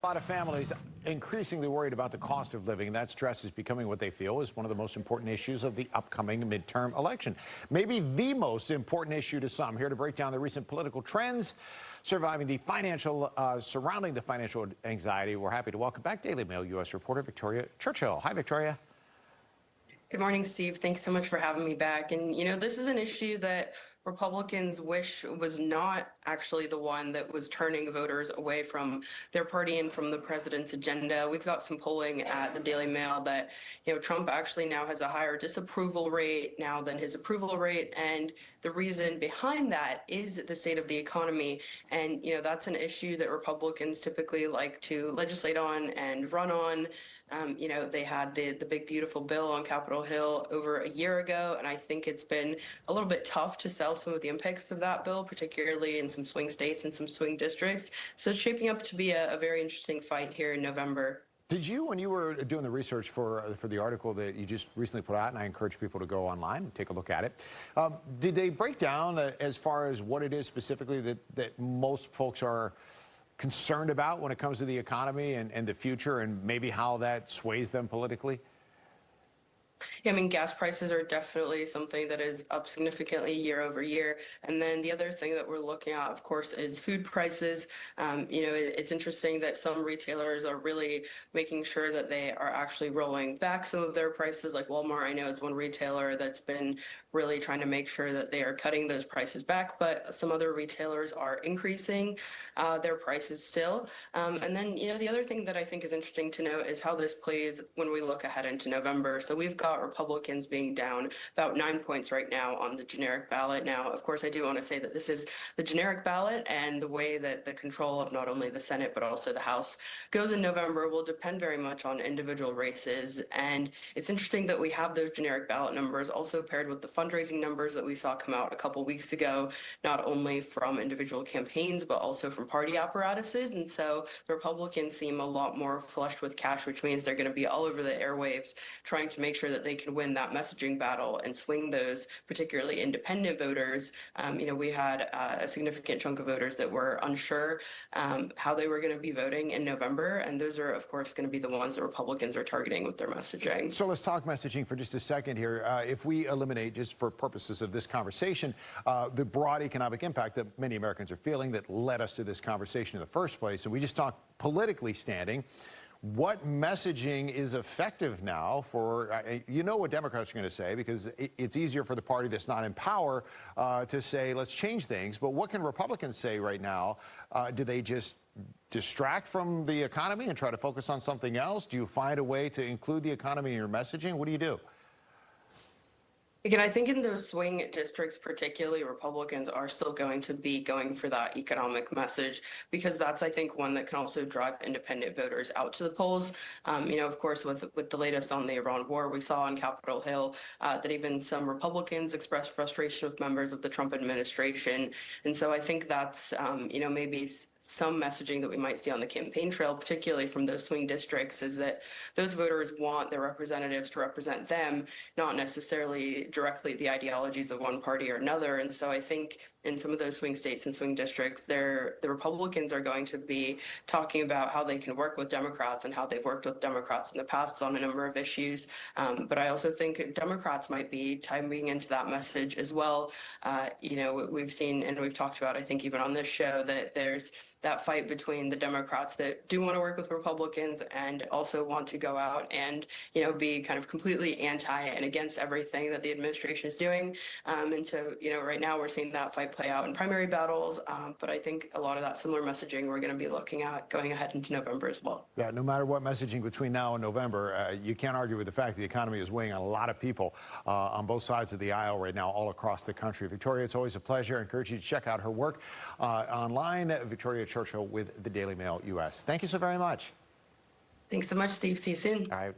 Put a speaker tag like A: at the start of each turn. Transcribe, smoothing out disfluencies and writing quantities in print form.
A: A lot of families increasingly worried about the cost of living. That stress is becoming what they feel is one of the most important issues of the upcoming midterm election. Maybe the most important issue to some. Here to break down the recent political trends surrounding the financial anxiety, we're happy to welcome back Daily Mail U.S. reporter Victoria Churchill. Hi, Victoria.
B: Good morning, Steve. Thanks so much for having me back. And, this is an issue that Republicans wish was not actually the one that was turning voters away from their party and from the president's agenda. We've got some polling at the Daily Mail that, Trump actually now has a higher disapproval rate now than his approval rate. And the reason behind that is the state of the economy. And, that's an issue that Republicans typically like to legislate on and run on. They had the big, beautiful bill on Capitol Hill over a year ago, and I think it's been a little bit tough to sell some of the impacts of that bill, particularly in some swing states and some swing districts. So it's shaping up to be a very interesting fight here in November.
A: Did you, when you were doing the research for the article that you just recently put out, and I encourage people to go online and take a look at it, did they break down as far as what it is specifically that most folks are concerned about when it comes to the economy and the future, and maybe how that sways them politically?
B: Yeah, gas prices are definitely something that is up significantly year over year. And then the other thing that we're looking at, of course, is food prices. It's interesting that some retailers are really making sure that they are actually rolling back some of their prices. Like Walmart, I know, is one retailer that's been really trying to make sure that they are cutting those prices back. But some other retailers are increasing their prices still. And then, the other thing that I think is interesting to note is how this plays when we look ahead into November. So we've got Republicans being down about 9 points right now on the generic ballot. Now, of course, I do want to say that this is the generic ballot, and the way that the control of not only the Senate but also the House goes in November will depend very much on individual races. And it's interesting that we have those generic ballot numbers also paired with the fundraising numbers that we saw come out a couple weeks ago, not only from individual campaigns but also from party apparatuses. And so the Republicans seem a lot more flushed with cash, which means they're going to be all over the airwaves trying to make sure that they can win that messaging battle and swing those particularly independent voters. We had a significant chunk of voters that were unsure how they were going to be voting in November, and those are, of course, going to be the ones that Republicans are targeting with their messaging.
A: So let's talk messaging for just a second here. If we eliminate, just for purposes of this conversation, the broad economic impact that many Americans are feeling that led us to this conversation in the first place, and we just talk politically standing, what messaging is effective now for, what Democrats are going to say, because it's easier for the party that's not in power to say, let's change things. But what can Republicans say right now? Do they just distract from the economy and try to focus on something else? Do you find a way to include the economy in your messaging? What do you do?
B: Again, I think in those swing districts, particularly, Republicans are still going to be going for that economic message, because that's, I think, one that can also drive independent voters out to the polls. Of course, with the latest on the Iran war, we saw on Capitol Hill that even some Republicans expressed frustration with members of the Trump administration. And so I think that's, maybe some messaging that we might see on the campaign trail, particularly from those swing districts, is that those voters want their representatives to represent them, not necessarily directly the ideologies of one party or another. And so I think in some of those swing states and swing districts, the Republicans are going to be talking about how they can work with Democrats and how they've worked with Democrats in the past on a number of issues. But I also think Democrats might be timing into that message as well. We've seen, and we've talked about, I think even on this show, that there's that fight between the Democrats that do want to work with Republicans and also want to go out and, be kind of completely anti and against everything that the administration is doing. And so, right now we're seeing that fight play out in primary battles. But I think a lot of that similar messaging we're going to be looking at going ahead into November as well.
A: Yeah, no matter what messaging between now and November, you can't argue with the fact that the economy is weighing on a lot of people on both sides of the aisle right now, all across the country. Victoria, it's always a pleasure. I encourage you to check out her work online, Victoria Churchill with the Daily Mail U.S. Thank you so very much.
B: Thanks so much, Steve. See you soon.
A: All right.